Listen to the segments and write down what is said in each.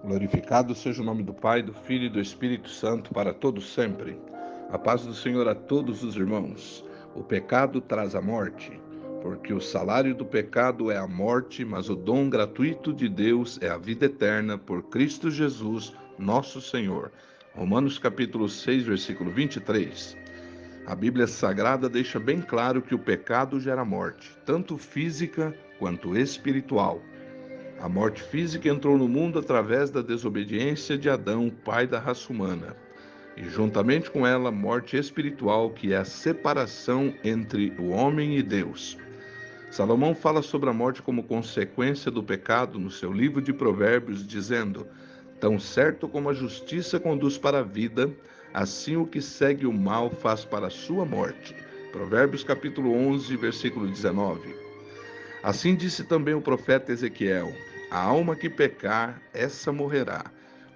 Glorificado seja o nome do Pai, do Filho e do Espírito Santo, para todos sempre. A paz do Senhor a todos os irmãos. O pecado traz a morte, porque o salário do pecado é a morte, mas o dom gratuito de Deus é a vida eterna por Cristo Jesus, nosso Senhor. Romanos capítulo 6, versículo 23. A Bíblia Sagrada deixa bem claro que o pecado gera morte, tanto física quanto espiritual. A morte física entrou no mundo através da desobediência de Adão, pai da raça humana, e juntamente com ela, morte espiritual, que é a separação entre o homem e Deus. Salomão fala sobre a morte como consequência do pecado no seu livro de Provérbios, dizendo: Tão certo como a justiça conduz para a vida, assim o que segue o mal faz para a sua morte. Provérbios capítulo 11, versículo 19. Assim disse também o profeta Ezequiel: A alma que pecar, essa morrerá.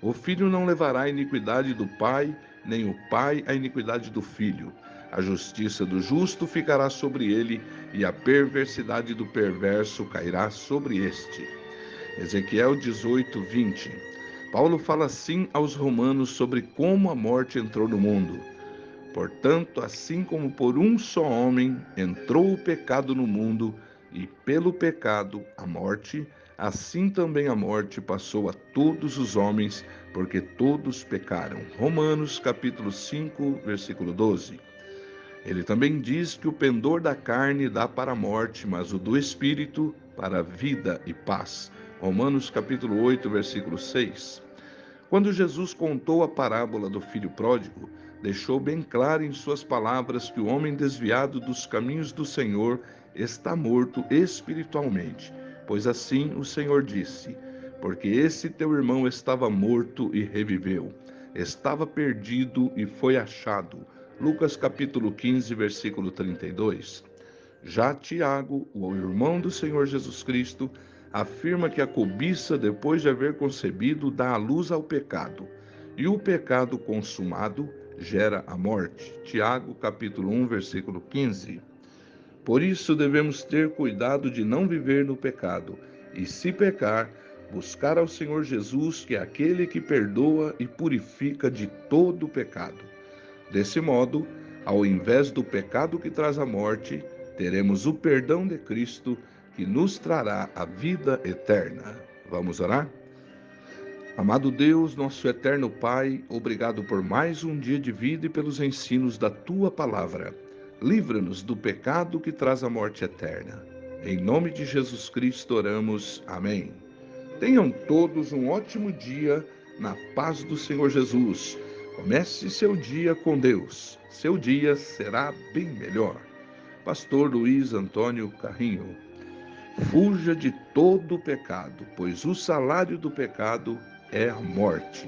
O filho não levará a iniquidade do pai, nem o pai a iniquidade do filho. A justiça do justo ficará sobre ele, e a perversidade do perverso cairá sobre este. Ezequiel 18, 20. Paulo fala assim aos romanos sobre como a morte entrou no mundo. Portanto, assim como por um só homem entrou o pecado no mundo, e pelo pecado a morte, assim também a morte passou a todos os homens, porque todos pecaram. Romanos capítulo 5, versículo 12. Ele também diz que o pendor da carne dá para a morte, mas o do espírito para a vida e paz. Romanos capítulo 8, versículo 6. Quando Jesus contou a parábola do filho pródigo, deixou bem claro em suas palavras que o homem desviado dos caminhos do Senhor está morto espiritualmente. Pois assim o Senhor disse: Porque esse teu irmão estava morto e reviveu, estava perdido e foi achado. Lucas capítulo 15, versículo 32. Já Tiago, o irmão do Senhor Jesus Cristo, afirma que a cobiça, depois de haver concebido, dá a luz ao pecado, e o pecado consumado gera a morte. Tiago, capítulo 1, versículo 15. Por isso devemos ter cuidado de não viver no pecado, e se pecar, buscar ao Senhor Jesus, que é aquele que perdoa e purifica de todo o pecado. Desse modo, ao invés do pecado que traz a morte, teremos o perdão de Cristo, que nos trará a vida eterna. Vamos orar? Amado Deus, nosso eterno Pai, obrigado por mais um dia de vida e pelos ensinos da Tua palavra. Livra-nos do pecado que traz a morte eterna. Em nome de Jesus Cristo oramos. Amém. Tenham todos um ótimo dia na paz do Senhor Jesus. Comece seu dia com Deus. Seu dia será bem melhor. Pastor Luiz Antônio Carrinho. Fuja de todo o pecado, pois o salário do pecado é a morte.